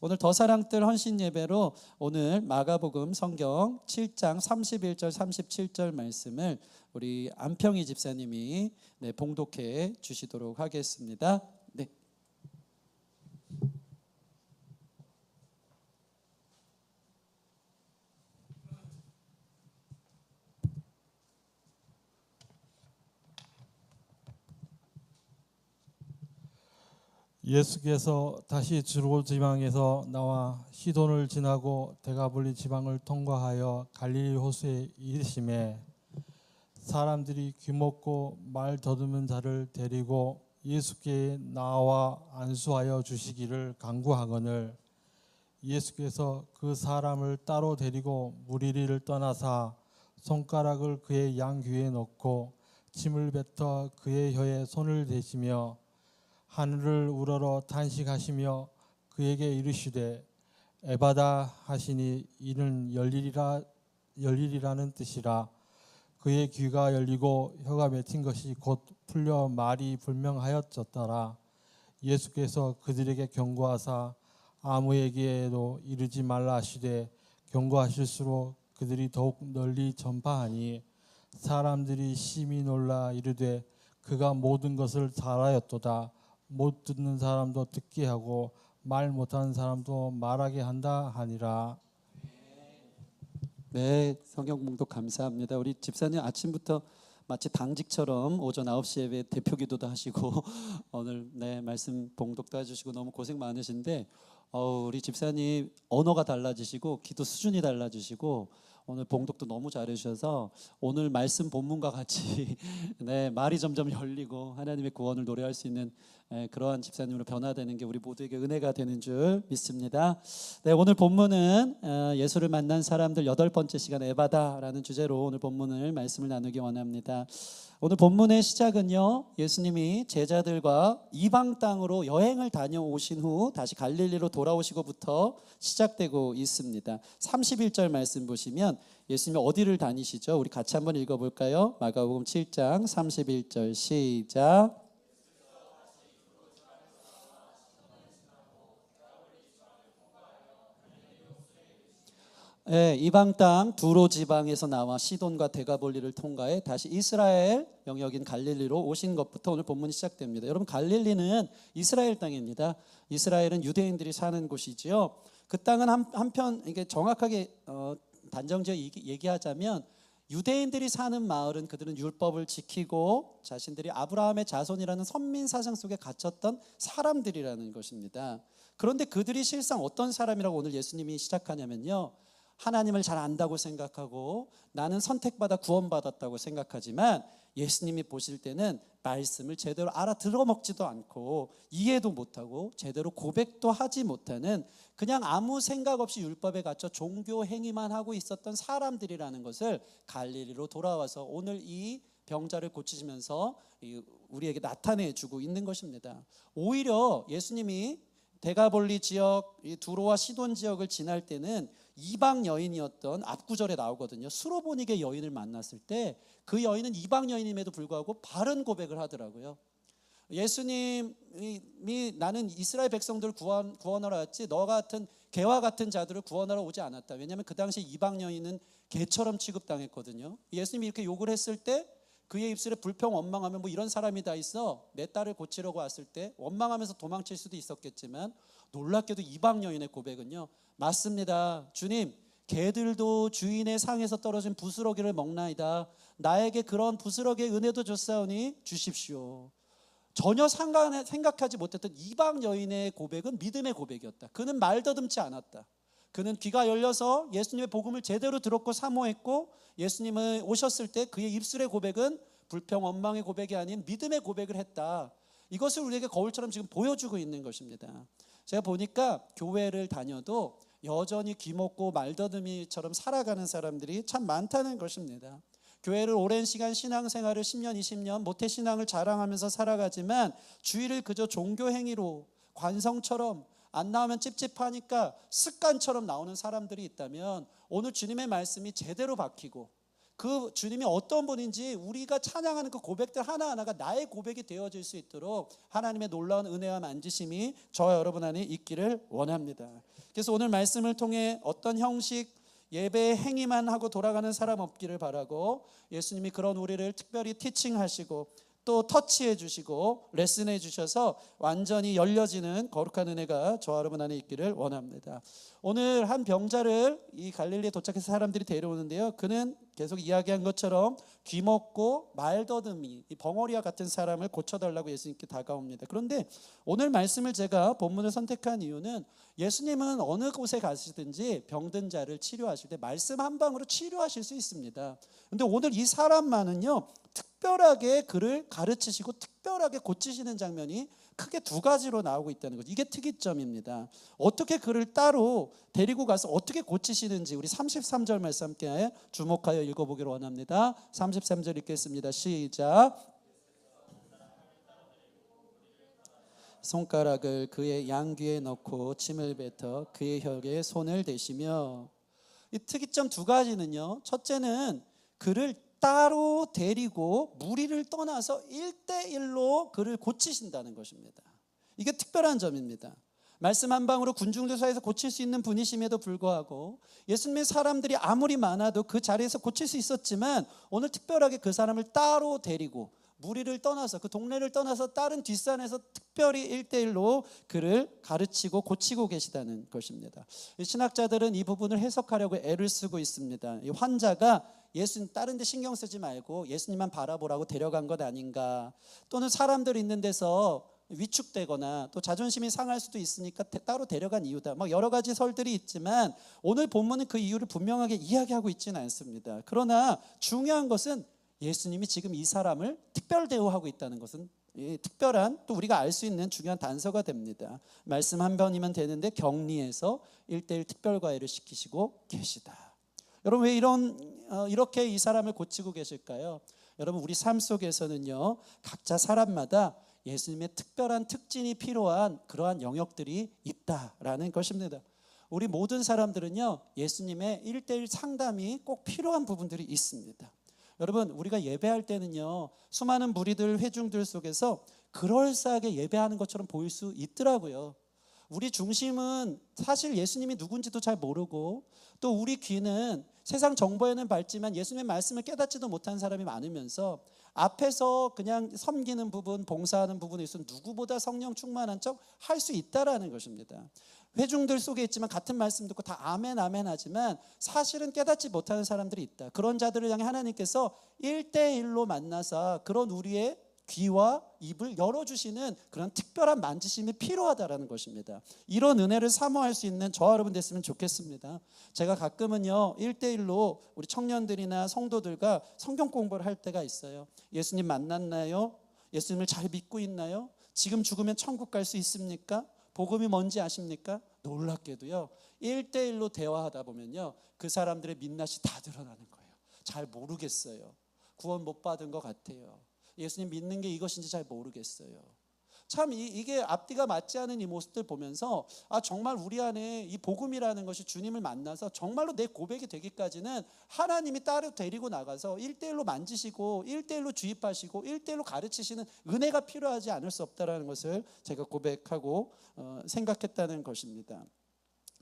오늘 더 사랑뜰 헌신 예배로 오늘 마가복음 성경 7장 31절 37절 말씀을 우리 안평희 집사님이 봉독해 주시도록 하겠습니다. 네. 예수께서 다시 주로 지방에서 나와 시돈을 지나고 데가볼리 지방을 통과하여 갈릴리 호수에 이르시매 사람들이 귀먹고 말 더듬은 자를 데리고 예수께 나와 안수하여 주시기를 간구하거늘 예수께서 그 사람을 따로 데리고 무리를 떠나사 손가락을 그의 양귀에 넣고 침을 뱉어 그의 혀에 손을 대시며 하늘을 우러러 탄식하시며 그에게 이르시되 에바다 하시니 이는 열리리라는 뜻이라. 그의 귀가 열리고 혀가 맺힌 것이 곧 풀려 말이 불명하였더라. 예수께서 그들에게 경고하사 아무에게도 이르지 말라 하시되 경고하실수록 그들이 더욱 널리 전파하니 사람들이 심히 놀라 이르되 그가 모든 것을 잘하였도다. 못 듣는 사람도 듣게 하고 말 못하는 사람도 말하게 한다 하니라. 네, 성경 봉독 감사합니다. 우리 집사님 아침부터 마치 당직처럼 오전 9시 예배 대표 기도도 하시고 오늘 말씀 봉독도 해주시고 너무 고생 많으신데 우리 집사님 언어가 달라지시고 기도 수준이 달라지시고 오늘 봉독도 너무 잘해주셔서 오늘 말씀 본문과 같이 말이 점점 열리고 하나님의 구원을 노래할 수 있는 그러한 집사님으로 변화되는 게 우리 모두에게 은혜가 되는 줄 믿습니다. 오늘 본문은 예수를 만난 사람들 8번째 시간 에바다라는 주제로 오늘 본문을 말씀을 나누기 원합니다. 오늘 본문의 시작은요, 예수님이 제자들과 이방 땅으로 여행을 다녀오신 후 다시 갈릴리로 돌아오시고부터 시작되고 있습니다. 31절 말씀 보시면 예수님이 어디를 다니시죠? 우리 같이 한번 읽어볼까요? 마가복음 7장 31절 시작. 이방 땅 두로 지방에서 나와 시돈과 데가볼리를 통과해 다시 이스라엘 영역인 갈릴리로 오신 것부터 오늘 본문이 시작됩니다. 여러분, 갈릴리는 이스라엘 땅입니다. 이스라엘은 유대인들이 사는 곳이지요. 그 땅은 한편 이게 정확하게 단정지어 얘기하자면 유대인들이 사는 마을은 그들은 율법을 지키고 자신들이 아브라함의 자손이라는 선민 사상 속에 갇혔던 사람들이라는 것입니다. 그런데 그들이 실상 어떤 사람이라고 오늘 예수님이 시작하냐면요, 하나님을 잘 안다고 생각하고 나는 선택받아 구원받았다고 생각하지만 예수님이 보실 때는 말씀을 제대로 알아들어 먹지도 않고 이해도 못하고 제대로 고백도 하지 못하는 그냥 아무 생각 없이 율법에 갇혀 종교 행위만 하고 있었던 사람들이라는 것을 갈릴리로 돌아와서 오늘 이 병자를 고치시면서 우리에게 나타내주고 있는 것입니다. 오히려 예수님이 데가볼리 지역, 두로와 시돈 지역을 지날 때는 이방 여인이었던 앞구절에 나오거든요. 수로보니게 여인을 만났을 때 그 여인은 이방 여인임에도 불구하고 바른 고백을 하더라고요. 예수님이 나는 이스라엘 백성들을 구원하러 왔지 너 같은 개와 같은 자들을 구원하러 오지 않았다. 왜냐하면 그 당시 이방 여인은 개처럼 취급당했거든요. 예수님이 이렇게 욕을 했을 때 그의 입술에 불평 원망하면 뭐 이런 사람이 다 있어, 내 딸을 고치려고 왔을 때 원망하면서 도망칠 수도 있었겠지만 놀랍게도 이방 여인의 고백은요, 맞습니다. 주님, 개들도 주인의 상에서 떨어진 부스러기를 먹나이다. 나에게 그런 부스러기의 은혜도 줬사오니 주십시오. 전혀 생각하지 못했던 이방 여인의 고백은 믿음의 고백이었다. 그는 말더듬지 않았다. 그는 귀가 열려서 예수님의 복음을 제대로 들었고 사모했고 예수님을 오셨을 때 그의 입술의 고백은 불평 원망의 고백이 아닌 믿음의 고백을 했다. 이것을 우리에게 거울처럼 지금 보여주고 있는 것입니다. 제가 보니까 교회를 다녀도 여전히 귀먹고 말더듬이처럼 살아가는 사람들이 참 많다는 것입니다. 교회를 오랜 시간 신앙생활을 10년 20년 모태신앙을 자랑하면서 살아가지만 주일을 그저 종교행위로 관성처럼 안 나오면 찝찝하니까 습관처럼 나오는 사람들이 있다면 오늘 주님의 말씀이 제대로 박히고 그 주님이 어떤 분인지 우리가 찬양하는 그 고백들 하나하나가 나의 고백이 되어질 수 있도록 하나님의 놀라운 은혜와 만지심이 저와 여러분 안에 있기를 원합니다. 그래서 오늘 말씀을 통해 어떤 형식 예배 행위만 하고 돌아가는 사람 없기를 바라고, 예수님이 그런 우리를 특별히 티칭하시고 또 터치해 주시고 레슨해 주셔서 완전히 열려지는 거룩한 은혜가 저와 여러분 안에 있기를 원합니다. 오늘 한 병자를 이 갈릴리에 도착해서 사람들이 데려오는데요, 그는 계속 이야기한 것처럼 귀먹고 말더듬이, 이 벙어리와 같은 사람을 고쳐달라고 예수님께 다가옵니다. 그런데 오늘 말씀을 제가 본문을 선택한 이유는, 예수님은 어느 곳에 가시든지 병든 자를 치료하실 때 말씀 한 방으로 치료하실 수 있습니다. 그런데 오늘 이 사람만은요, 특별하게 그를 가르치시고 특별하게 고치시는 장면이 크게 두 가지로 나오고 있다는 거죠. 이게 특이점입니다. 어떻게 그를 따로 데리고 가서 어떻게 고치시는지 우리 33절 말씀 함께 주목하여 읽어보기를 원합니다. 33절 읽겠습니다. 시작. 손가락을 그의 양귀에 넣고 침을 뱉어 그의 혀에 손을 대시며, 이 특이점 두 가지는요, 첫째는 그를 따로 데리고 무리를 떠나서 1대1로 그를 고치신다는 것입니다. 이게 특별한 점입니다. 말씀 한 방으로 군중들 사이에서 고칠 수 있는 분이심에도 불구하고 예수님의 사람들이 아무리 많아도 그 자리에서 고칠 수 있었지만, 오늘 특별하게 그 사람을 따로 데리고 무리를 떠나서 그 동네를 떠나서 다른 뒷산에서 특별히 1대1로 그를 가르치고 고치고 계시다는 것입니다. 신학자들은 이 부분을 해석하려고 애를 쓰고 있습니다. 이 환자가 예수님 다른 데 신경 쓰지 말고 예수님만 바라보라고 데려간 것 아닌가, 또는 사람들 있는 데서 위축되거나 또 자존심이 상할 수도 있으니까 따로 데려간 이유다, 막 여러 가지 설들이 있지만 오늘 본문은 그 이유를 분명하게 이야기하고 있지는 않습니다. 그러나 중요한 것은 예수님이 지금 이 사람을 특별 대우하고 있다는 것은 특별한, 또 우리가 알 수 있는 중요한 단서가 됩니다. 말씀 한 번이면 되는데 격리해서 1대1 특별과외를 시키시고 계시다. 여러분, 왜 이렇게 이 사람을 고치고 계실까요? 여러분, 우리 삶 속에서는요, 각자 사람마다 예수님의 특별한 특징이 필요한 그러한 영역들이 있다라는 것입니다. 우리 모든 사람들은요, 예수님의 1대1 상담이 꼭 필요한 부분들이 있습니다. 여러분, 우리가 예배할 때는요, 수많은 무리들, 회중들 속에서 그럴싸하게 예배하는 것처럼 보일 수 있더라고요. 우리 중심은 사실 예수님이 누군지도 잘 모르고, 또 우리 귀는 세상 정보에는 밝지만 예수님의 말씀을 깨닫지도 못한 사람이 많으면서 앞에서 그냥 섬기는 부분, 봉사하는 부분에 있어서 누구보다 성령 충만한 척 할 수 있다라는 것입니다. 회중들 속에 있지만 같은 말씀 듣고 다 아멘 아멘 하지만 사실은 깨닫지 못하는 사람들이 있다. 그런 자들을 향해 하나님께서 1대1로 만나서 그런 우리의 귀와 입을 열어주시는 그런 특별한 만지심이 필요하다라는 것입니다. 이런 은혜를 사모할 수 있는 저와 여러분 됐으면 좋겠습니다. 제가 가끔은요, 1대1로 우리 청년들이나 성도들과 성경 공부를 할 때가 있어요. 예수님 만났나요? 예수님을 잘 믿고 있나요? 지금 죽으면 천국 갈 수 있습니까? 복음이 뭔지 아십니까? 놀랍게도요, 1대1로 대화하다 보면요, 그 사람들의 민낯이 다 드러나는 거예요. 잘 모르겠어요. 구원 못 받은 것 같아요. 예수님 믿는 게 이것인지 잘 모르겠어요. 참 이게 앞뒤가 맞지 않은 이 모습들 보면서 정말 우리 안에 이 복음이라는 것이 주님을 만나서 정말로 내 고백이 되기까지는 하나님이 따로 데리고 나가서 1대1로 만지시고 1대1로 주입하시고 1대1로 가르치시는 은혜가 필요하지 않을 수 없다는 것을 제가 고백하고 생각했다는 것입니다.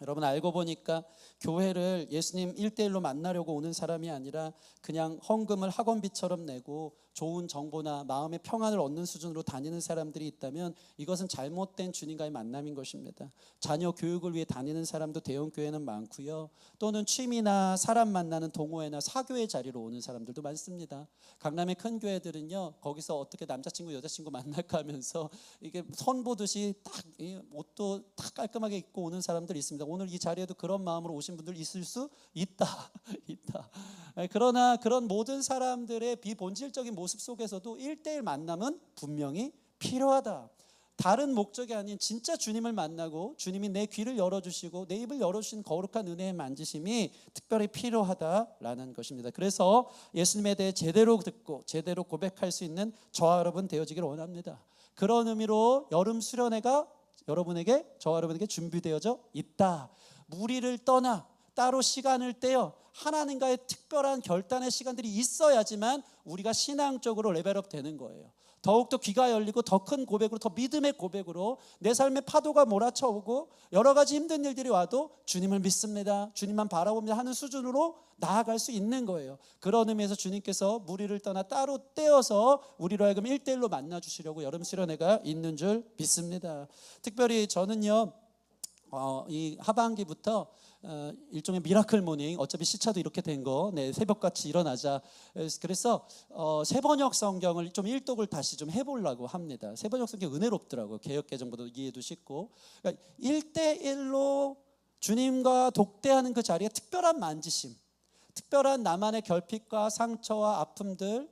여러분, 알고 보니까 교회를 예수님 1대1로 만나려고 오는 사람이 아니라 그냥 헌금을 학원비처럼 내고 좋은 정보나 마음의 평안을 얻는 수준으로 다니는 사람들이 있다면 이것은 잘못된 주님과의 만남인 것입니다. 자녀 교육을 위해 다니는 사람도 대형교회는 많고요, 또는 취미나 사람 만나는 동호회나 사교의 자리로 오는 사람들도 많습니다. 강남의 큰 교회들은요, 거기서 어떻게 남자친구 여자친구 만날까 하면서 이게 선 보듯이 딱 옷도 딱 깔끔하게 입고 오는 사람들이 있습니다. 오늘 이 자리에도 그런 마음으로 오신 분들 있을 수 있다. 그러나 그런 모든 사람들의 비본질적인 모습 속에서도 1대1 만남은 분명히 필요하다. 다른 목적이 아닌 진짜 주님을 만나고 주님이 내 귀를 열어주시고 내 입을 열어주신 거룩한 은혜의 만지심이 특별히 필요하다라는 것입니다. 그래서 예수님에 대해 제대로 듣고 제대로 고백할 수 있는 저와 여러분 되어지기를 원합니다. 그런 의미로 여름 수련회가 저와 여러분에게 준비되어져 있다. 무리를 떠나 따로 시간을 떼어 하나님과의 특별한 결단의 시간들이 있어야지만 우리가 신앙적으로 레벨업 되는 거예요. 더욱더 귀가 열리고 더 큰 고백으로, 더 믿음의 고백으로 내 삶의 파도가 몰아쳐오고 여러 가지 힘든 일들이 와도 주님을 믿습니다, 주님만 바라봅니다 하는 수준으로 나아갈 수 있는 거예요. 그런 의미에서 주님께서 무리를 떠나 따로 떼어서 우리로 하여금 1대1로 만나주시려고 여름 수련회가 있는 줄 믿습니다. 특별히 저는요, 이 하반기부터 일종의 미라클 모닝, 어차피 시차도 이렇게 된 거, 새벽같이 일어나자. 그래서 세번역 성경을 좀 일독을 다시 좀 해보려고 합니다. 세번역 성경 은혜롭더라고요. 개역개정보다 이해도 쉽고. 그러니까 1대1로 주님과 독대하는 그 자리에 특별한 만지심, 특별한 나만의 결핍과 상처와 아픔들,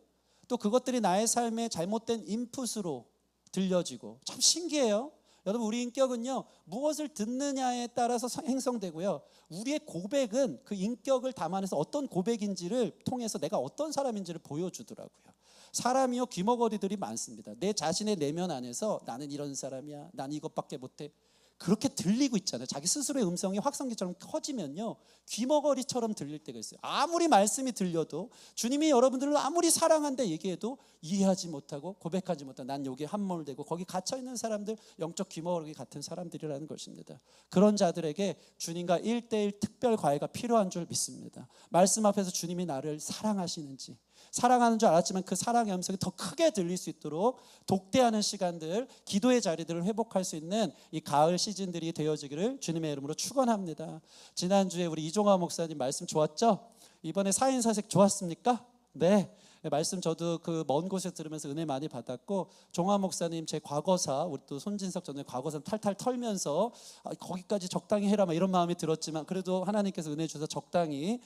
또 그것들이 나의 삶에 잘못된 인풋으로 들려지고, 참 신기해요. 여러분, 우리 인격은요, 무엇을 듣느냐에 따라서 형성되고요, 우리의 고백은 그 인격을 담아내서 어떤 고백인지를 통해서 내가 어떤 사람인지를 보여주더라고요. 사람이요, 귀머거리들이 많습니다. 내 자신의 내면 안에서 나는 이런 사람이야, 난 이것밖에 못해, 그렇게 들리고 있잖아요. 자기 스스로의 음성이 확성기처럼 커지면요, 귀머거리처럼 들릴 때가 있어요. 아무리 말씀이 들려도, 주님이 여러분들을 아무리 사랑한다 얘기해도 이해하지 못하고 고백하지 못하고, 난 여기에 함몰되고 거기 갇혀있는 사람들, 영적 귀머거리 같은 사람들이라는 것입니다. 그런 자들에게 주님과 1대1 특별 과외가 필요한 줄 믿습니다. 말씀 앞에서 주님이 나를 사랑하시는지, 사랑하는 줄 알았지만 그 사랑의 음성이 더 크게 들릴 수 있도록 독대하는 시간들, 기도의 자리들을 회복할 수 있는 이 가을 시즌들이 되어지기를 주님의 이름으로 축원합니다. 지난주에 우리 이종화 목사님 말씀 좋았죠? 이번에 4인 사색 좋았습니까? 네. 말씀 저도 그 먼 곳에서 들으면서 은혜 많이 받았고, 종화 목사님 제 과거사, 우리 또 손진석 전에 과거사 탈탈 털면서 거기까지 적당히 해라 막 이런 마음이 들었지만, 그래도 하나님께서 은혜 주셔서 적당히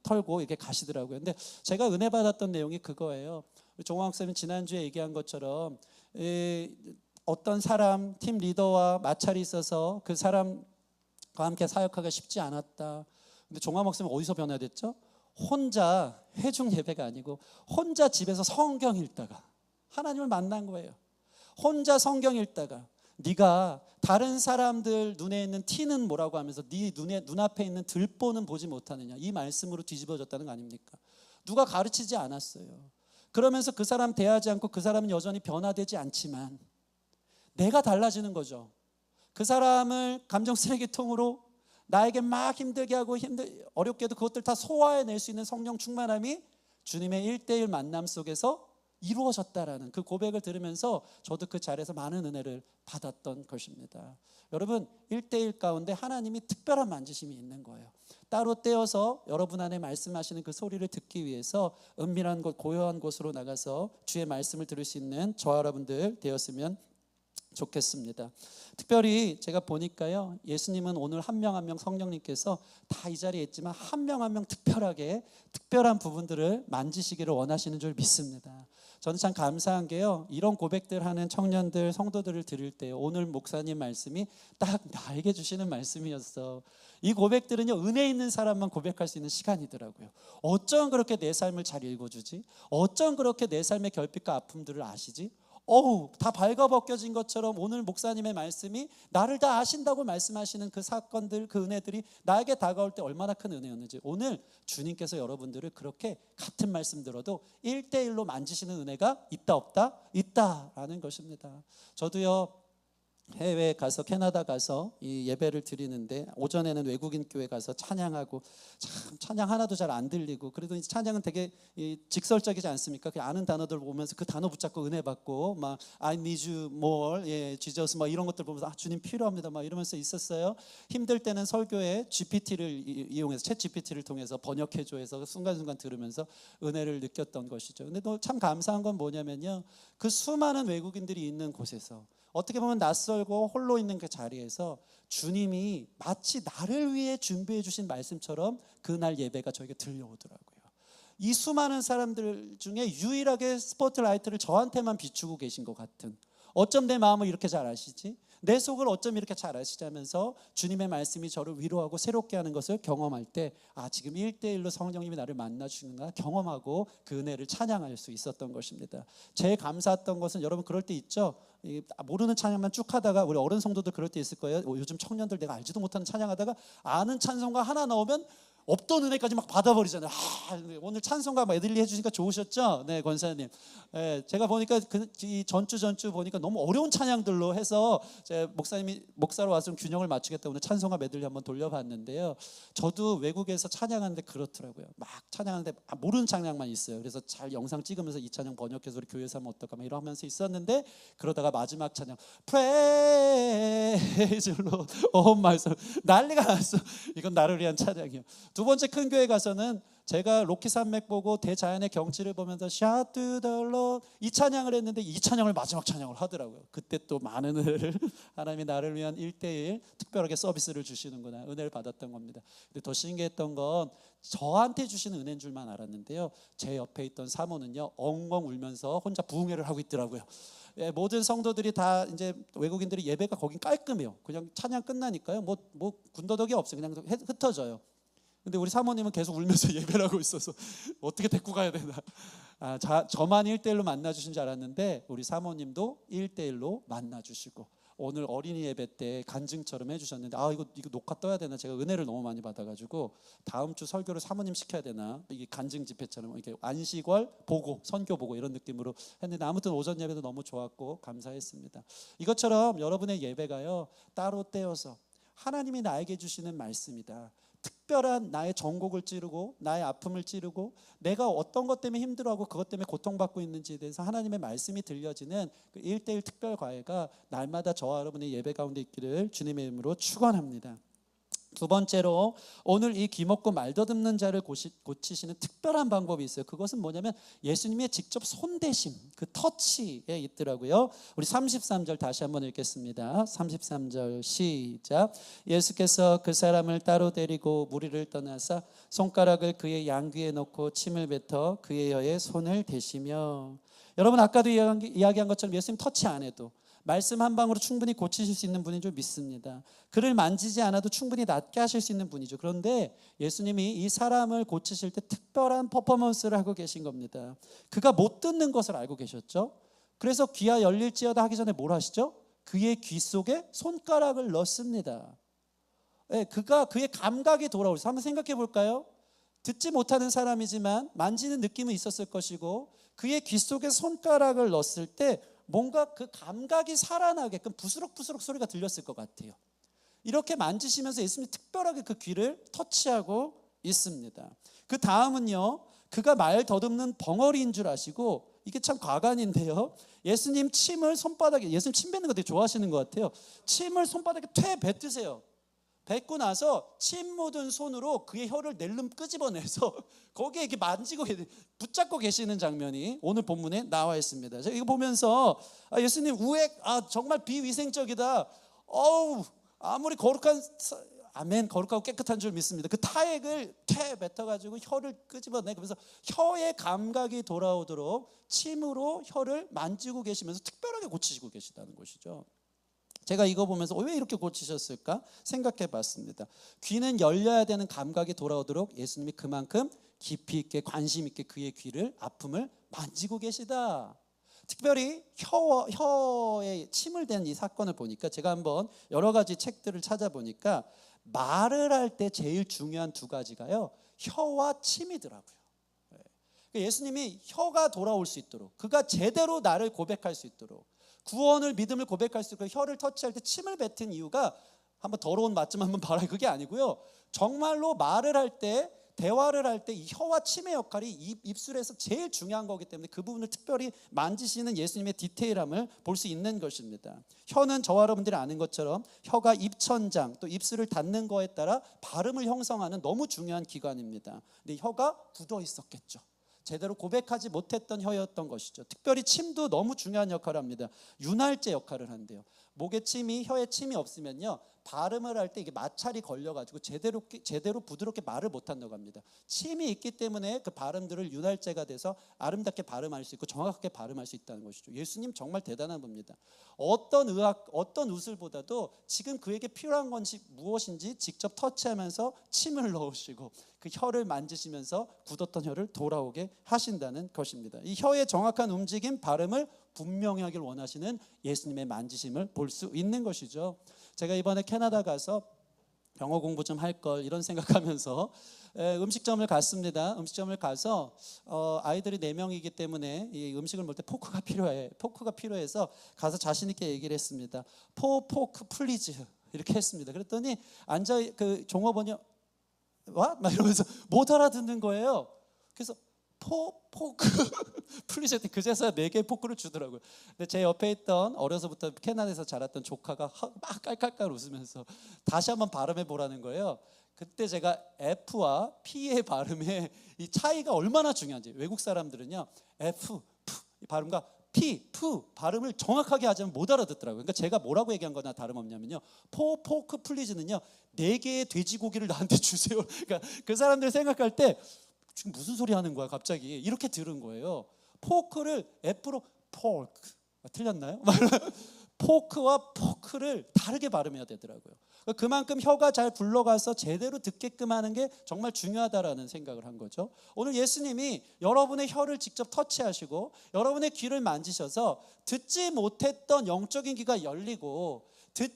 털고 이렇게 가시더라고요. 근데 제가 은혜 받았던 내용이 그거예요. 종화 목사님 지난주에 얘기한 것처럼 어떤 사람, 팀 리더와 마찰이 있어서 그 사람과 함께 사역하기가 쉽지 않았다. 근데 종화 목사님 어디서 변화됐죠? 혼자 회중 예배가 아니고 혼자 집에서 성경 읽다가 하나님을 만난 거예요. 혼자 성경 읽다가 네가 다른 사람들 눈에 있는 티는 뭐라고 하면서 네 눈앞에 있는 들보는 보지 못하느냐, 이 말씀으로 뒤집어졌다는 거 아닙니까? 누가 가르치지 않았어요. 그러면서 그 사람 대하지 않고 그 사람은 여전히 변화되지 않지만 내가 달라지는 거죠. 그 사람을 감정 쓰레기통으로 나에게 막 힘들게 하고 어렵게도 그것들 다 소화해낼 수 있는 성령 충만함이 주님의 1대1 만남 속에서 이루어졌다라는 그 고백을 들으면서 저도 그 자리에서 많은 은혜를 받았던 것입니다. 여러분, 1대1 가운데 하나님이 특별한 만지심이 있는 거예요. 따로 떼어서 여러분 안에 말씀하시는 그 소리를 듣기 위해서 은밀한 곳, 고요한 곳으로 나가서 주의 말씀을 들을 수 있는 저와 여러분들 되었으면 좋겠습니다. 특별히 제가 보니까요, 예수님은 오늘 한 명 한 명 성령님께서 다 이 자리에 있지만 한 명 한 명 특별하게 특별한 부분들을 만지시기를 원하시는 줄 믿습니다. 저는 참 감사한 게요, 이런 고백들 하는 청년들, 성도들을 들을 때 오늘 목사님 말씀이 딱 나에게 주시는 말씀이었어. 이 고백들은요, 은혜 있는 사람만 고백할 수 있는 시간이더라고요. 어쩜 그렇게 내 삶을 잘 읽어주지? 어쩜 그렇게 내 삶의 결핍과 아픔들을 아시지? 다 발가벗겨진 것처럼 오늘 목사님의 말씀이 나를 다 아신다고 말씀하시는 그 사건들, 그 은혜들이 나에게 다가올 때 얼마나 큰 은혜였는지, 오늘 주님께서 여러분들을 그렇게 같은 말씀 들어도 1대1로 만지시는 은혜가 있다 없다? 있다라는 것입니다. 저도요, 해외에 가서, 캐나다 가서 이 예배를 드리는데 오전에는 외국인 교회 가서 찬양하고, 참 찬양 하나도 잘 안 들리고, 그래도 찬양은 되게 직설적이지 않습니까? 그 아는 단어들 보면서 그 단어 붙잡고 은혜 받고, 막 I need you more, Jesus, 막 이런 것들 보면서 주님 필요합니다, 막 이러면서 있었어요. 힘들 때는 설교에 GPT를 이용해서, 챗 GPT를 통해서 번역해줘 해서 순간순간 들으면서 은혜를 느꼈던 것이죠. 근데 또 참 감사한 건 뭐냐면요, 그 수많은 외국인들이 있는 곳에서, 어떻게 보면 낯설고 홀로 있는 그 자리에서 주님이 마치 나를 위해 준비해 주신 말씀처럼 그날 예배가 저에게 들려오더라고요. 이 수많은 사람들 중에 유일하게 스포트라이트를 저한테만 비추고 계신 것 같은, 어쩜 내 마음을 이렇게 잘 아시지? 내 속을 어쩜 이렇게 잘 아시자면서 주님의 말씀이 저를 위로하고 새롭게 하는 것을 경험할 때, 지금 1대1로 성령님이 나를 만나주는가 경험하고 그 은혜를 찬양할 수 있었던 것입니다. 제일 감사했던 것은, 여러분 그럴 때 있죠? 모르는 찬양만 쭉 하다가 우리 어른 성도들 그럴 때 있을 거예요. 요즘 청년들 내가 알지도 못하는 찬양하다가 아는 찬송가 하나 나오면 없던 은혜까지 막 받아버리잖아요. 오늘 찬송가 메들리 해주시니까 좋으셨죠? 네, 권사님. 제가 보니까 이 전주 보니까 너무 어려운 찬양들로 해서 제 목사로 와서 좀 균형을 맞추겠다 오늘 찬송가 메들리 한번 돌려봤는데요. 저도 외국에서 찬양하는데 그렇더라고요. 막 찬양하는데 모르는 찬양만 있어요. 그래서 잘 영상 찍으면서 이 찬양 번역해서 우리 교회에서 하면 어떨까 막 이러면서 있었는데 그러다가 마지막 찬양 Praise Lord 온 말씀 난리가 났어. 이건 나를 위한 찬양이에요. 두 번째 큰 교회 가서는 제가 로키 산맥 보고 대자연의 경치를 보면서 Shout to the Lord 이 찬양을 했는데 이 찬양을 마지막 찬양을 하더라고요. 그때 또 많은 은혜를 하나님이 나를 위한 1:1 특별하게 서비스를 주시는구나 은혜를 받았던 겁니다. 근데 더 신기했던 건 저한테 주시는 은혜인 줄만 알았는데요. 제 옆에 있던 사모는요 엉엉 울면서 혼자 부흥회를 하고 있더라고요. 모든 성도들이 다 이제 외국인들이 예배가 거긴 깔끔해요. 그냥 찬양 끝나니까요. 뭐 군더더기 없어요. 그냥 흩어져요. 근데 우리 사모님은 계속 울면서 예배를 하고 있어서 어떻게 데리고 가야 되나. 저만 1:1로 만나주신 줄 알았는데 우리 사모님도 1:1로 만나주시고 오늘 어린이 예배 때 간증처럼 해주셨는데 이거 녹화 떠야 되나. 제가 은혜를 너무 많이 받아가지고 다음 주 설교를 사모님 시켜야 되나. 이게 간증 집회처럼 이렇게 안식월 보고 선교 보고 이런 느낌으로 했는데 아무튼 오전 예배도 너무 좋았고 감사했습니다. 이것처럼 여러분의 예배가요 따로 떼어서 하나님이 나에게 주시는 말씀이다. 특별한 나의 정곡을 찌르고 나의 아픔을 찌르고 내가 어떤 것 때문에 힘들어하고 그것 때문에 고통받고 있는지에 대해서 하나님의 말씀이 들려지는 그 1:1 특별 과외가 날마다 저와 여러분의 예배 가운데 있기를 주님의 이름으로 축원합니다. 두 번째로 오늘 이 귀먹고 말더듬는 자를 고치시는 특별한 방법이 있어요. 그것은 뭐냐면 예수님의 직접 손대심, 그 터치에 있더라고요. 우리 33절 다시 한번 읽겠습니다. 33절 시작. 예수께서 그 사람을 따로 데리고 무리를 떠나사 손가락을 그의 양귀에 넣고 침을 뱉어 그의 혀에 손을 대시며. 여러분 아까도 이야기한 것처럼 예수님 터치 안 해도 말씀 한 방으로 충분히 고치실 수 있는 분인 줄 믿습니다. 그를 만지지 않아도 충분히 낫게 하실 수 있는 분이죠. 그런데 예수님이 이 사람을 고치실 때 특별한 퍼포먼스를 하고 계신 겁니다. 그가 못 듣는 것을 알고 계셨죠. 그래서 귀가 열릴지어다 하기 전에 뭘 하시죠? 그의 귀 속에 손가락을 넣습니다. 그의 감각이 돌아올 수. 한번 생각해 볼까요? 듣지 못하는 사람이지만 만지는 느낌은 있었을 것이고 그의 귀 속에 손가락을 넣었을 때 뭔가 그 감각이 살아나게끔 부스럭부스럭 소리가 들렸을 것 같아요. 이렇게 만지시면서 예수님이 특별하게 그 귀를 터치하고 있습니다. 그 다음은요, 그가 말 더듬는 벙어리인 줄 아시고 이게 참 과간인데요. 예수님 침을 손바닥에, 예수님 침 뱉는 거 되게 좋아하시는 것 같아요. 침을 손바닥에 퇴 뱉으세요. 뱉고 나서 침 묻은 손으로 그의 혀를 낼름 끄집어내서 거기에 이렇게 만지고 붙잡고 계시는 장면이 오늘 본문에 나와 있습니다. 제가 이거 보면서 예수님 우액 정말 비위생적이다. 아무리 거룩하고 깨끗한 줄 믿습니다. 그 타액을 퇴 뱉어가지고 혀를 끄집어내. 그래서 혀의 감각이 돌아오도록 침으로 혀를 만지고 계시면서 특별하게 고치시고 계시다는 것이죠. 제가 이거 보면서 왜 이렇게 고치셨을까 생각해 봤습니다. 귀는 열려야 되는 감각이 돌아오도록 예수님이 그만큼 깊이 있게 관심 있게 그의 귀를 아픔을 만지고 계시다. 특별히 혀에 침을 댄 이 사건을 보니까 제가 한번 여러 가지 책들을 찾아보니까 말을 할 때 제일 중요한 두 가지가요 혀와 침이더라고요. 예수님이 혀가 돌아올 수 있도록 그가 제대로 나를 고백할 수 있도록 구원을 믿음을 고백할 수 있고 혀를 터치할 때 침을 뱉은 이유가 한번 더러운 맛 좀 한번 봐라 그게 아니고요. 정말로 말을 할 때 대화를 할 때 이 혀와 침의 역할이 입술에서 제일 중요한 거기 때문에 그 부분을 특별히 만지시는 예수님의 디테일함을 볼 수 있는 것입니다. 혀는 저와 여러분들이 아는 것처럼 혀가 입천장 또 입술을 닫는 거에 따라 발음을 형성하는 너무 중요한 기관입니다. 근데 혀가 굳어 있었겠죠. 제대로 고백하지 못했던 혀였던 것이죠. 특별히 침도 너무 중요한 역할을 합니다. 윤활제 역할을 한대요. 목에 침이 혀에 침이 없으면요 발음을 할 때 이게 마찰이 걸려가지고 제대로 부드럽게 말을 못한다고 합니다. 침이 있기 때문에 그 발음들을 윤활제가 돼서 아름답게 발음할 수 있고 정확하게 발음할 수 있다는 것이죠. 예수님 정말 대단한 분입니다. 어떤 의학, 어떤 의술보다도 지금 그에게 필요한 것이 무엇인지 직접 터치하면서 침을 넣으시고 그 혀를 만지시면서 굳었던 혀를 돌아오게 하신다는 것입니다. 이 혀의 정확한 움직임, 발음을 분명히 하길 원하시는 예수님의 만지심을 볼 수 있는 것이죠. 제가 이번에 캐나다 가서 영어 공부 좀 할 걸 이런 생각하면서 음식점을 갔습니다. 음식점을 가서 아이들이 4명이기 때문에 이 음식을 먹을 때 포크가 필요해서 가서 자신 있게 얘기를 했습니다. 포크 플리즈 이렇게 했습니다. 그랬더니 그 종업원이 와? 막 이러면서 못 알아듣는 거예요. 그래서 포크 플리즈 때 그제서야 4개의 포크를 주더라고요. 근데 제 옆에 있던 어려서부터 캐나다에서 자랐던 조카가 막 깔깔깔 웃으면서 다시 한번 발음해 보라는 거예요. 그때 제가 F와 P의 발음의 이 차이가 얼마나 중요한지, 외국 사람들은요 F, P 발음과 P, P 발음을 정확하게 하자면 못 알아듣더라고요. 그러니까 제가 뭐라고 얘기한 거나 다름없냐면요, 포크 플리즈는요 4개의 돼지고기를 나한테 주세요. 그러니까 그 사람들 생각할 때 지금 무슨 소리 하는 거야 갑자기, 이렇게 들은 거예요. 포크를 F로 포크, 틀렸나요? 포크와 포크를 다르게 발음해야 되더라고요. 그만큼 혀가 잘 굴러가서 제대로 듣게끔 하는 게 정말 중요하다라는 생각을 한 거죠. 오늘 예수님이 여러분의 혀를 직접 터치하시고 여러분의 귀를 만지셔서 듣지 못했던 영적인 귀가 열리고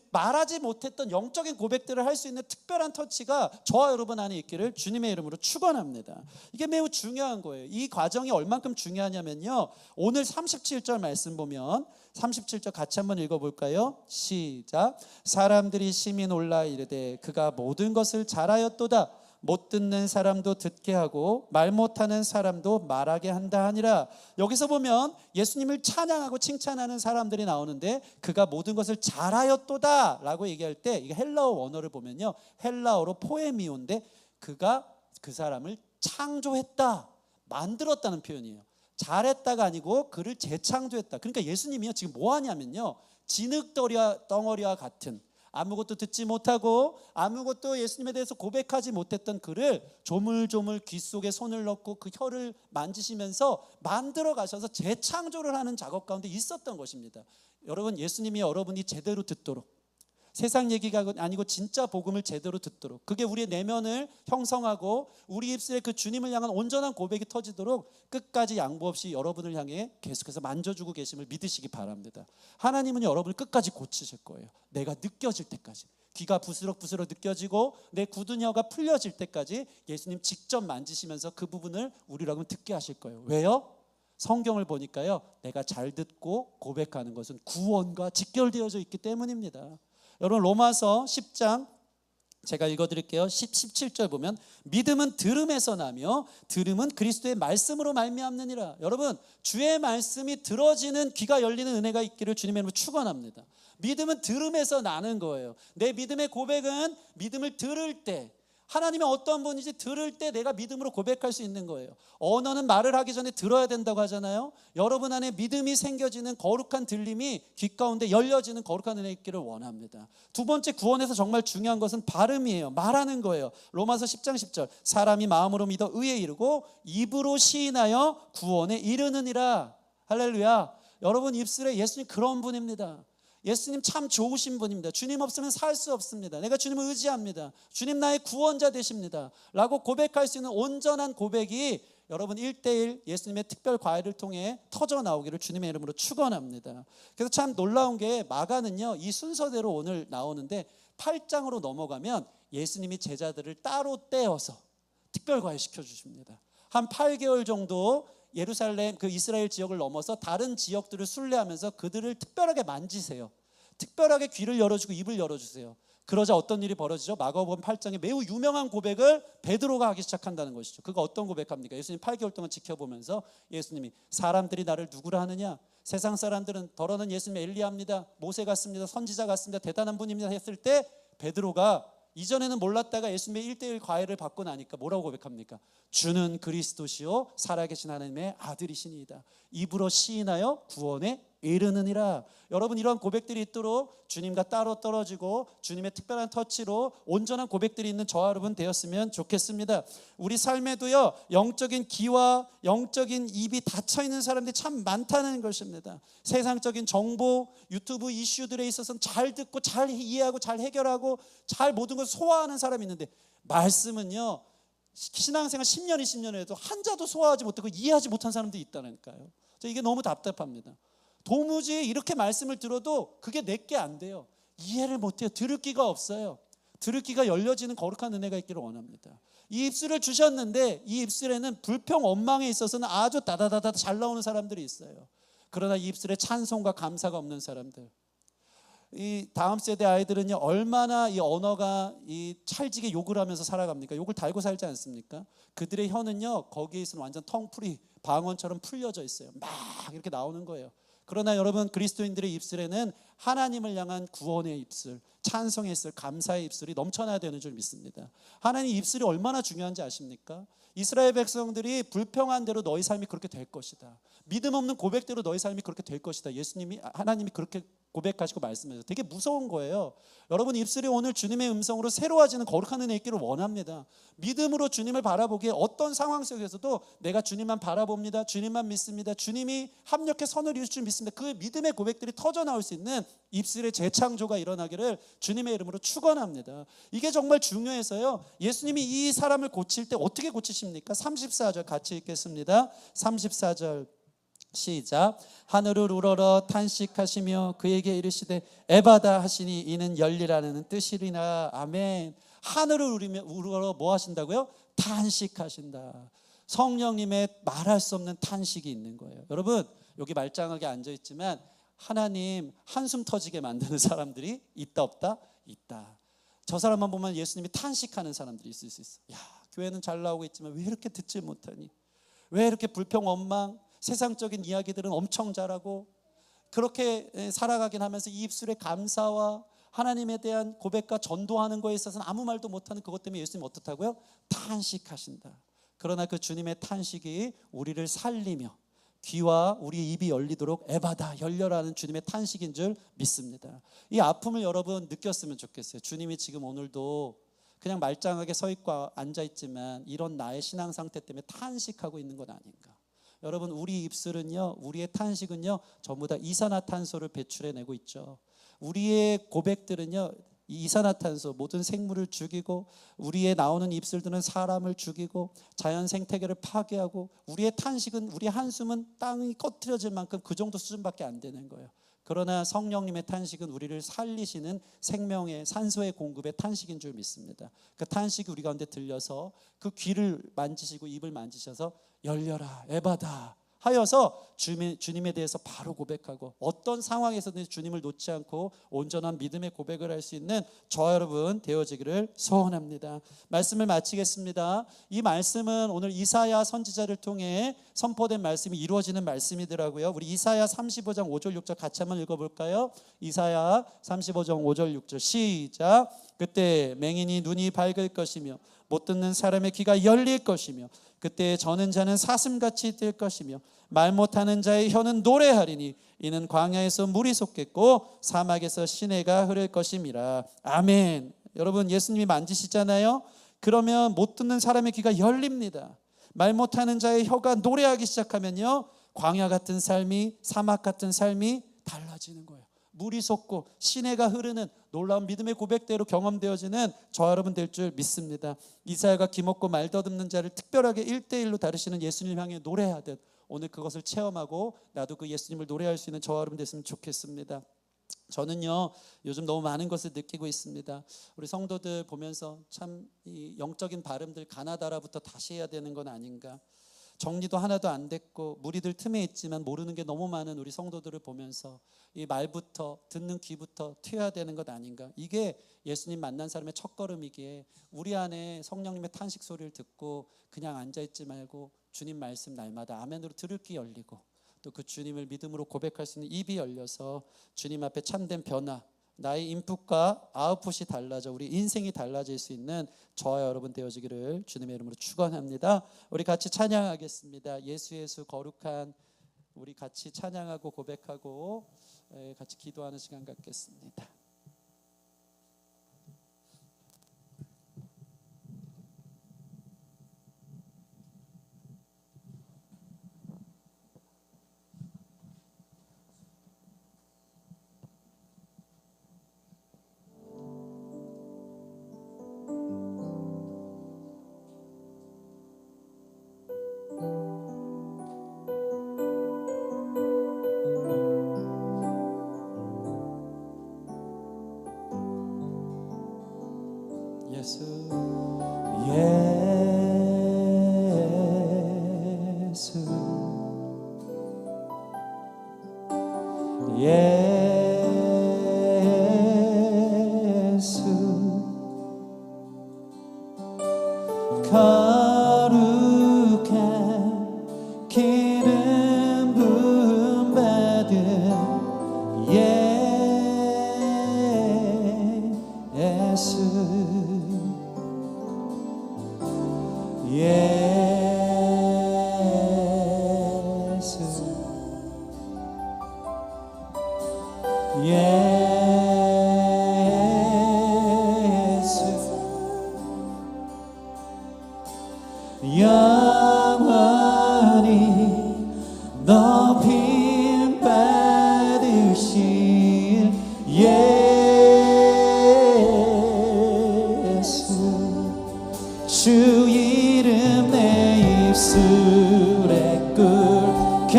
말하지 못했던 영적인 고백들을 할 수 있는 특별한 터치가 저와 여러분 안에 있기를 주님의 이름으로 축원합니다. 이게 매우 중요한 거예요. 이 과정이 얼만큼 중요하냐면요, 오늘 37절 말씀 보면 37절 같이 한번 읽어볼까요? 시작. 사람들이 심히 놀라 이르되 그가 모든 것을 잘하였도다. 못 듣는 사람도 듣게 하고 말 못하는 사람도 말하게 한다 하니라. 여기서 보면 예수님을 찬양하고 칭찬하는 사람들이 나오는데 그가 모든 것을 잘하였도다 라고 얘기할 때, 이게 헬라어 원어를 보면요 헬라어로 포에미오인데 그가 그 사람을 창조했다, 만들었다는 표현이에요. 잘했다가 아니고 그를 재창조했다. 그러니까 예수님이요 지금 뭐 하냐면요, 진흙덩어리와 같은, 아무것도 듣지 못하고 아무것도 예수님에 대해서 고백하지 못했던 그를 조물조물 귀 속에 손을 넣고 그 혀를 만지시면서 만들어 가셔서 재창조를 하는 작업 가운데 있었던 것입니다. 여러분, 예수님이 여러분이 제대로 듣도록, 세상 얘기가 아니고 진짜 복음을 제대로 듣도록, 그게 우리의 내면을 형성하고 우리 입술에 그 주님을 향한 온전한 고백이 터지도록 끝까지 양보 없이 여러분을 향해 계속해서 만져주고 계심을 믿으시기 바랍니다. 하나님은 여러분을 끝까지 고치실 거예요. 내가 느껴질 때까지, 귀가 부스럭부스럭 느껴지고 내 굳은 혀가 풀려질 때까지 예수님 직접 만지시면서 그 부분을 우리라고 듣게 하실 거예요. 왜요? 성경을 보니까요, 내가 잘 듣고 고백하는 것은 구원과 직결되어져 있기 때문입니다. 여러분, 로마서 10장 제가 읽어드릴게요. 17절 보면 믿음은 들음에서 나며 들음은 그리스도의 말씀으로 말미암느니라. 여러분, 주의 말씀이 들어지는 귀가 열리는 은혜가 있기를 주님의 이름으로 축원합니다. 믿음은 들음에서 나는 거예요. 내 믿음의 고백은 믿음을 들을 때, 하나님이 어떤 분인지 들을 때 내가 믿음으로 고백할 수 있는 거예요. 언어는 말을 하기 전에 들어야 된다고 하잖아요. 여러분 안에 믿음이 생겨지는 거룩한 들림이 귀 가운데 열려지는 거룩한 은혜 있기를 원합니다. 두 번째, 구원에서 정말 중요한 것은 발음이에요. 말하는 거예요. 로마서 10장 10절 사람이 마음으로 믿어 의에 이르고 입으로 시인하여 구원에 이르느니라. 할렐루야. 여러분 입술에 예수님 그런 분입니다. 예수님 참 좋으신 분입니다. 주님 없으면 살 수 없습니다. 내가 주님을 의지합니다. 주님 나의 구원자 되십니다 라고 고백할 수 있는 온전한 고백이 여러분 1:1 예수님의 특별 과외를 통해 터져 나오기를 주님의 이름으로 축원합니다. 그래서 참 놀라운 게 마가는요 이 순서대로 오늘 나오는데 8장으로 넘어가면 예수님이 제자들을 따로 떼어서 특별 과외 시켜주십니다. 한 8개월 정도 예루살렘 그 이스라엘 지역을 넘어서 다른 지역들을 순례하면서 그들을 특별하게 만지세요. 특별하게 귀를 열어주고 입을 열어주세요. 그러자 어떤 일이 벌어지죠? 마가복음 8장에 매우 유명한 고백을 베드로가 하기 시작한다는 것이죠. 그가 어떤 고백합니까? 예수님 8개월 동안 지켜보면서 예수님이 사람들이 나를 누구라 하느냐? 세상 사람들은 더러는 예수님 엘리야입니다. 모세 같습니다. 선지자 같습니다. 대단한 분입니다 했을 때 베드로가 이전에는 몰랐다가 예수님의 1:1 과외를 받고 나니까 뭐라고 고백합니까? 주는 그리스도시요 살아계신 하나님의 아들이시니이다. 입으로 시인하여 구원에 이르느니라. 여러분 이런 고백들이 있도록 주님과 따로 떨어지고 주님의 특별한 터치로 온전한 고백들이 있는 저와 여러분 되었으면 좋겠습니다. 우리 삶에도요 영적인 귀와 영적인 입이 닫혀 있는 사람들이 참 많다는 것입니다. 세상적인 정보, 유튜브 이슈들에 있어서는 잘 듣고 잘 이해하고 잘 해결하고 잘 모든 것을 소화하는 사람이 있는데, 말씀은요 신앙생활 10년 20년 해도 한 자도 소화하지 못하고 이해하지 못한 사람들이 있다니까요. 이게 너무 답답합니다. 도무지 이렇게 말씀을 들어도 그게 내게 안 돼요. 이해를 못해요. 들을 귀가 없어요. 들을 귀가 열려지는 거룩한 은혜가 있기를 원합니다. 이 입술을 주셨는데 이 입술에는 불평 원망에 있어서는 아주 다다다다 잘 나오는 사람들이 있어요. 그러나 이 입술에 찬송과 감사가 없는 사람들, 이 다음 세대 아이들은요 얼마나 이 언어가 이 찰지게 욕을 하면서 살아갑니까? 욕을 달고 살지 않습니까? 그들의 혀는요 거기에 있으면 완전 텅풀이 방언처럼 풀려져 있어요. 막 이렇게 나오는 거예요. 그러나 여러분 그리스도인들의 입술에는 하나님을 향한 구원의 입술, 찬송의 입술, 감사의 입술이 넘쳐나야 되는 줄 믿습니다. 하나님 입술이 얼마나 중요한지 아십니까? 이스라엘 백성들이 불평한 대로 너희 삶이 그렇게 될 것이다. 믿음 없는 고백대로 너희 삶이 그렇게 될 것이다. 하나님이 그렇게 고백하시고 말씀하셔서 되게 무서운 거예요. 여러분 입술이 오늘 주님의 음성으로 새로워지는 거룩한 은혜 있기를 원합니다. 믿음으로 주님을 바라보기에 어떤 상황 속에서도 내가 주님만 바라봅니다, 주님만 믿습니다, 주님이 합력해 선을 이루실 줄 믿습니다, 그 믿음의 고백들이 터져나올 수 있는 입술의 재창조가 일어나기를 주님의 이름으로 축원합니다. 이게 정말 중요해서요 예수님이 이 사람을 고칠 때 어떻게 고치십니까? 34절 같이 읽겠습니다. 34절 시작. 하늘을 우러러 탄식하시며 그에게 이르시되 에바다 하시니 이는 열리라는 뜻이리라. 아멘. 하늘을 우러러 뭐 하신다고요? 탄식하신다. 성령님의 말할 수 없는 탄식이 있는 거예요. 여러분 여기 말짱하게 앉아있지만 하나님 한숨 터지게 만드는 사람들이 있다 없다? 있다. 저 사람만 보면 예수님이 탄식하는 사람들이 있을 수 있어. 야, 교회는 잘 나오고 있지만 왜 이렇게 듣지 못하니? 왜 이렇게 불평 원망, 세상적인 이야기들은 엄청 잘하고 그렇게 살아가긴 하면서 이 입술의 감사와 하나님에 대한 고백과 전도하는 거에 있어서는 아무 말도 못하는 그것 때문에 예수님 어떻다고요? 탄식하신다. 그러나 그 주님의 탄식이 우리를 살리며 귀와 우리의 입이 열리도록 에바다 열려라는 주님의 탄식인 줄 믿습니다. 이 아픔을 여러분 느꼈으면 좋겠어요. 주님이 지금 오늘도 그냥 말짱하게 서 있고 앉아 있지만 이런 나의 신앙 상태 때문에 탄식하고 있는 건 아닌가. 여러분 우리 입술은요 우리의 탄식은요 전부 다 이산화탄소를 배출해내고 있죠. 우리의 고백들은요 이 이산화탄소 모든 생물을 죽이고 우리의 나오는 입술들은 사람을 죽이고 자연 생태계를 파괴하고 우리의 탄식은 우리의 한숨은 땅이 꺼트려질 만큼 그 정도 수준밖에 안 되는 거예요. 그러나 성령님의 탄식은 우리를 살리시는 생명의 산소의 공급의 탄식인 줄 믿습니다. 그 탄식이 우리 가운데 들려서 그 귀를 만지시고 입을 만지셔서 열려라 에바다 하여서 주님에 대해서 바로 고백하고 어떤 상황에서든 주님을 놓지 않고 온전한 믿음의 고백을 할 수 있는 저와 여러분 되어지기를 소원합니다. 말씀을 마치겠습니다. 이 말씀은 오늘 이사야 선지자를 통해 선포된 말씀이 이루어지는 말씀이더라고요. 우리 이사야 35장 5절 6절 같이 한번 읽어볼까요? 이사야 35장 5절 6절 시작. 그때 맹인이 눈이 밝을 것이며 못 듣는 사람의 귀가 열릴 것이며 그때 저는 자는 사슴같이 뛸 것이며 말 못하는 자의 혀는 노래하리니 이는 광야에서 물이 솟겠고 사막에서 시내가 흐를 것임이라. 아멘. 여러분 예수님이 만지시잖아요. 그러면 못 듣는 사람의 귀가 열립니다. 말 못하는 자의 혀가 노래하기 시작하면요 광야 같은 삶이 사막 같은 삶이 달라지는 거예요. 물이 솟고 시내가 흐르는 놀라운 믿음의 고백대로 경험되어지는 저와 여러분 될 줄 믿습니다. 이사야가 귀먹고 말 더듬는 자를 특별하게 1대1로 다루시는 예수님 향해 노래하듯 오늘 그것을 체험하고 나도 그 예수님을 노래할 수 있는 저와 여러분 됐으면 좋겠습니다. 저는요 요즘 너무 많은 것을 느끼고 있습니다. 우리 성도들 보면서 참 이 영적인 발음들 가나다라부터 다시 해야 되는 건 아닌가. 정리도 하나도 안 됐고 무리들 틈에 있지만 모르는 게 너무 많은 우리 성도들을 보면서 이 말부터 듣는 귀부터 튀어야 되는 것 아닌가. 이게 예수님 만난 사람의 첫걸음이기에 우리 안에 성령님의 탄식 소리를 듣고 그냥 앉아있지 말고 주님 말씀 날마다 아멘으로 들을 귀 열리고 또 그 주님을 믿음으로 고백할 수 있는 입이 열려서 주님 앞에 참된 변화, 나의 인풋과 아웃풋이 달라져 우리 인생이 달라질 수 있는 저와 여러분 되어지기를 주님의 이름으로 축원합니다. 우리 같이 찬양하겠습니다. 예수 예수 거룩한 우리 같이 찬양하고 고백하고 같이 기도하는 시간 갖겠습니다. 예수 거룩한 기름 부음 받은 예수 영원히 높임 받으실 예수 주 이름 내 입술에 꿀같고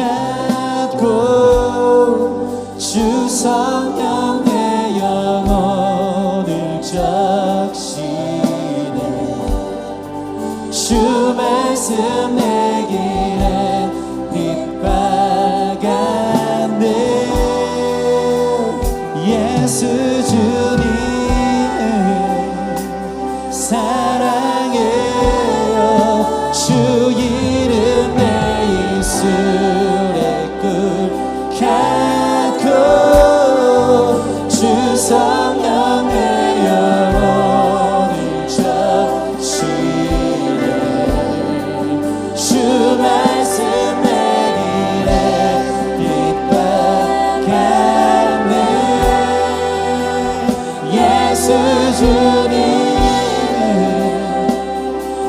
주 성령 내 영혼을 적시네 주 말씀 내 길에 빛바같네 예수 주님을 사랑해요 주 이름 내 입술에 꿀같고 주 성령 내 영혼을 적시네 주 말씀 내 길에 빛바같네 예수 주님을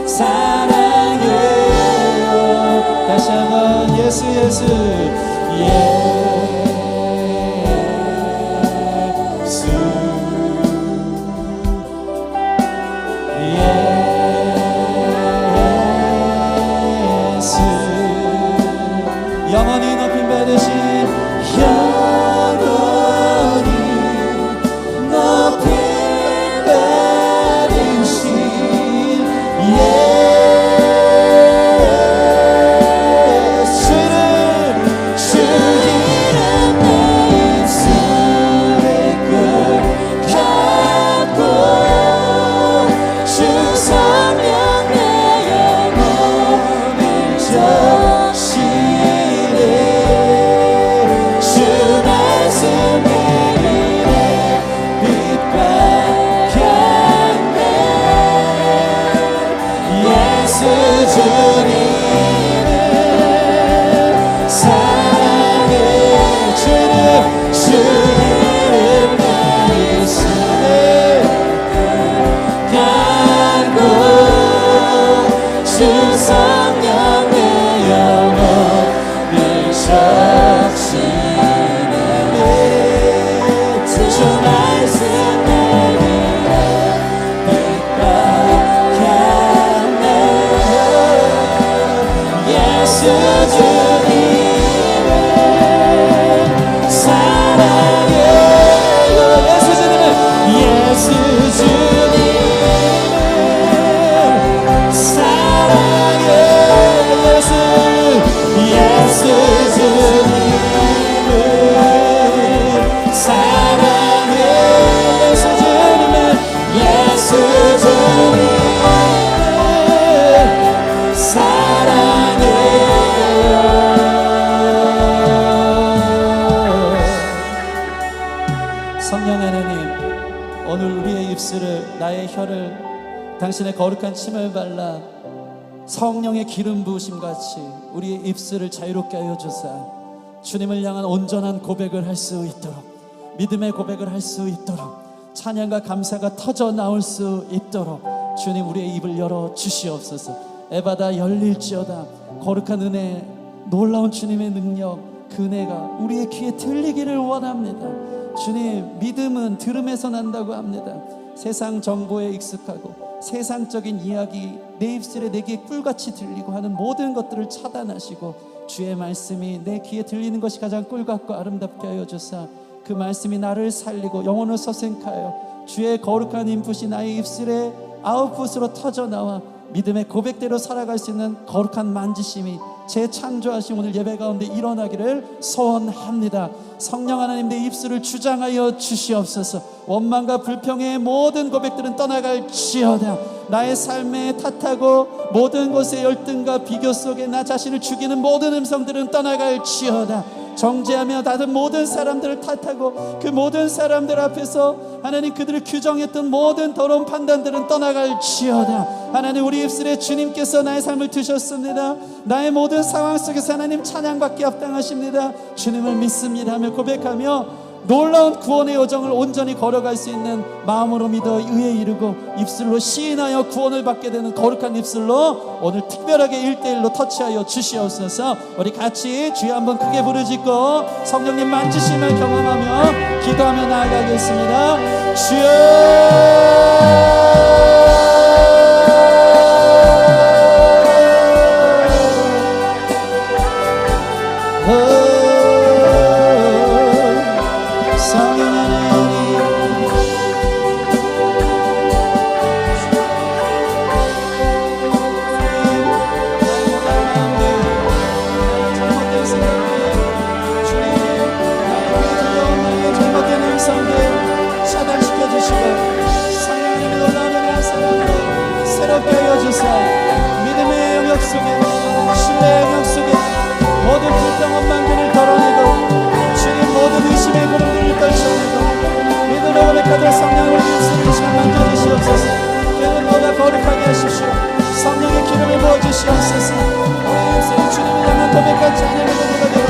사랑해요 다시 한번 예수 예수 영원히 높임 받으신 영원히 높임 받으신 예수를 주 이름 내 입술에 꿀같고 주 성령 내 영혼을 적시네 주 말씀 내 길에 빛바같네 예수 주님을 사랑해 주 이름 내 입술에 꿀같고 주 성령 내 영혼을 적시네 주 말씀 내 길에 빛바같네 예수 주님을 사랑해요 예수 주님을 사랑해 예수 주님을 사랑해 예수 주님을 사랑해요 성령 하나님 오늘 우리의 입술을 나의 혀를 당신의 거룩한 침을 발라 성령의 기름 부으심 같이 우리의 입술을 자유롭게 하여 주사 주님을 향한 온전한 고백을 할 수 있도록, 믿음의 고백을 할 수 있도록, 찬양과 감사가 터져 나올 수 있도록 주님 우리의 입을 열어 주시옵소서. 에바다 열릴지어다. 거룩한 은혜, 놀라운 주님의 능력, 그 은혜가 우리의 귀에 들리기를 원합니다. 주님, 믿음은 들음에서 난다고 합니다. 세상 정보에 익숙하고 세상적인 이야기, 내 입술에 내 귀에 꿀같이 들리고 하는 모든 것들을 차단하시고 주의 말씀이 내 귀에 들리는 것이 가장 꿀같고 아름답게 하여 주사 그 말씀이 나를 살리고 영혼을 서생하여 주의 거룩한 인풋이 나의 입술에 아웃풋으로 터져나와 믿음의 고백대로 살아갈 수 있는 거룩한 만지심이 재창조하신 오늘 예배 가운데 일어나기를 소원합니다. 성령 하나님, 내 입술을 주장하여 주시옵소서. 원망과 불평의 모든 고백들은 떠나갈지어다. 나의 삶에 탓하고 모든 것의 열등과 비교 속에 나 자신을 죽이는 모든 음성들은 떠나갈지어다. 정죄하며 다른 모든 사람들을 탓하고 그 모든 사람들 앞에서 하나님 그들을 규정했던 모든 더러운 판단들은 떠나갈지어다. 하나님, 우리 입술에 주님께서 나의 삶을 드셨습니다. 나의 모든 상황 속에서 하나님 찬양받기 합당하십니다. 주님을 믿습니다 하며 고백하며 놀라운 구원의 여정을 온전히 걸어갈 수 있는 마음으로 믿어 의에 이르고 입술로 시인하여 구원을 받게 되는 거룩한 입술로 오늘 특별하게 1대1로 터치하여 주시옵소서. 우리 같이 주여 한번 크게 부르짖고 성령님 만지심을 경험하며 기도하며 나아가겠습니다. 주여, 믿음의 영역 속에, 신뢰의 영역 속에 모든 불평한 만근을 덜어내고 주님 모든 의심의 구름들을 떨쳐내고 믿음으로 고백하던 성령을 입술을 시간 만져주시옵소서. 그들보다 거룩하게 하십시오. 성령의 기름을 부어주시옵소서. 우리 입술이 주님을 향한 고백과 찬양의 고백이 되고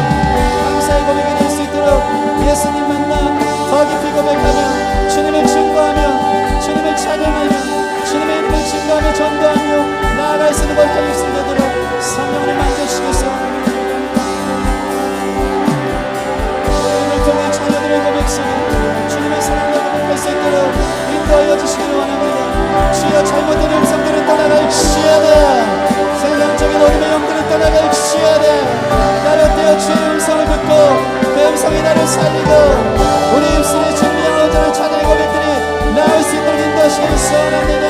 감사의 고백이 될 수 있도록 예수님 만나 더 깊이 고백하며 주님을 증거하며 주님을 찬양하며 주님의 이름을 증거하며 전도하며 나아갈 수 있는 거룩한 입술 되도록 성령을 만져주시겠소. 우리를 통해 자녀들의 고백 속에 주님의 사랑을 고백할 수 있도록 인도하여 주시기를 원합니다. 주여, 잘못된 음성들은 떠나갈지어다. 세상적인 어둠의 영들은 떠나갈지어다. 나를 떼어 주의 음성을 듣고 그 음성이 나를 살리고 우리 입술에 주님의 온전한 찬양의 고백들이 나올 수 있도록 인도하시기를 소원합니다.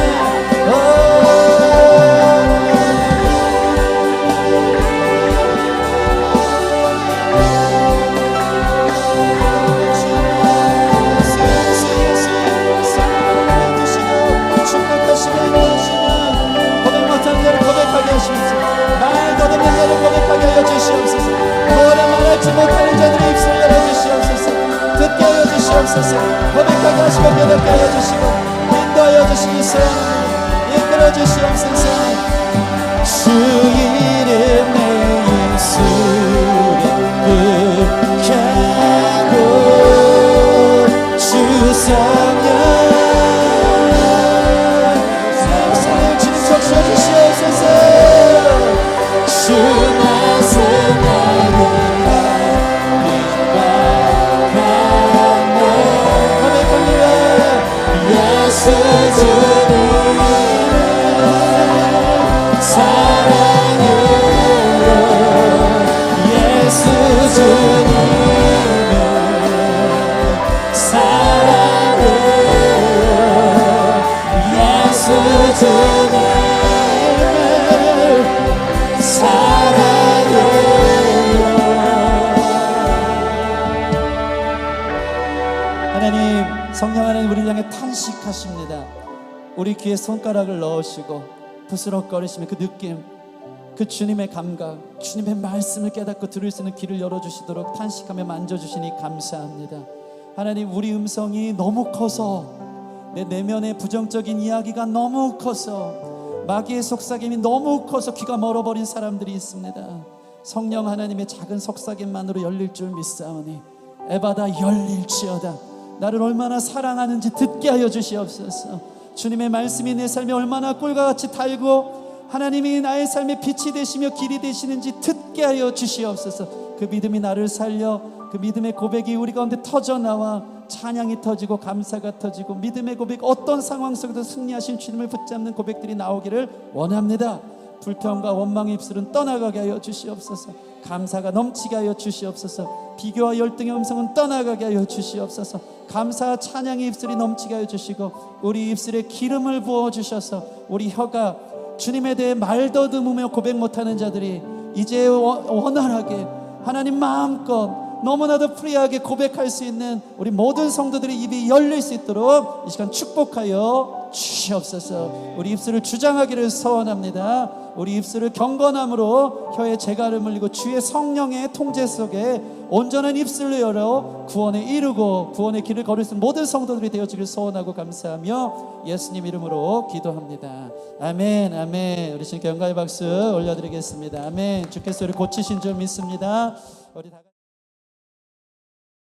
못하는 자들의 입술을 열어주시옵소서. 듣게 하여 주시옵소서. 고백하게 하시고 깨닫게 하여 주시고 인도하여 주시기 소원합니다. 이끌어 주시옵소서. 주 이름 내 입술에 끄하고 주 성령 사랑을 주님 적셔 주시옵소서. 주 말씀 나를 예수 주님의 사랑으로 예수 주님의 사랑으로 예수 주님의 사랑으로 하나님, 성령 하나님 우리를 향해 탄식하십니다. 우리 귀에 손가락을 넣으시고 부스럭거리시며 그 느낌, 그 주님의 감각, 주님의 말씀을 깨닫고 들을 수 있는 귀를 열어주시도록 탄식하며 만져주시니 감사합니다. 하나님, 우리 음성이 너무 커서 내 내면의 부정적인 이야기가 너무 커서 마귀의 속삭임이 너무 커서 귀가 멀어버린 사람들이 있습니다. 성령 하나님의 작은 속삭임만으로 열릴 줄 믿사오니 에바다 열릴지어다. 나를 얼마나 사랑하는지 듣게 하여 주시옵소서. 주님의 말씀이 내 삶에 얼마나 꿀과 같이 달고 하나님이 나의 삶에 빛이 되시며 길이 되시는지 듣게 하여 주시옵소서. 그 믿음이 나를 살려 그 믿음의 고백이 우리 가운데 터져나와 찬양이 터지고 감사가 터지고 믿음의 고백, 어떤 상황 속에도 승리하신 주님을 붙잡는 고백들이 나오기를 원합니다. 불평과 원망의 입술은 떠나가게 하여 주시옵소서. 감사가 넘치게 하여 주시옵소서. 비교와 열등의 음성은 떠나가게 하여 주시옵소서. 감사와 찬양의 입술이 넘치게 하여 주시고 우리 입술에 기름을 부어 주셔서 우리 혀가 주님에 대해 말 더듬으며 고백 못하는 자들이 이제 원활하게 하나님 마음껏 너무나도 프리하게 고백할 수 있는 우리 모든 성도들의 입이 열릴 수 있도록 이 시간 축복하여 주시옵소서. 우리 입술을 주장하기를 소원합니다. 우리 입술을 경건함으로 혀에 재갈을 물리고 주의 성령의 통제 속에 온전한 입술로 열어 구원에 이르고 구원의 길을 걸을 수 있는 모든 성도들이 되어주길 소원하고 감사하며 예수님 이름으로 기도합니다. 아멘. 아멘. 우리 주님께 영광의 박수 올려드리겠습니다. 아멘. 주께서 우리 고치신 줄 믿습니다. 우리 다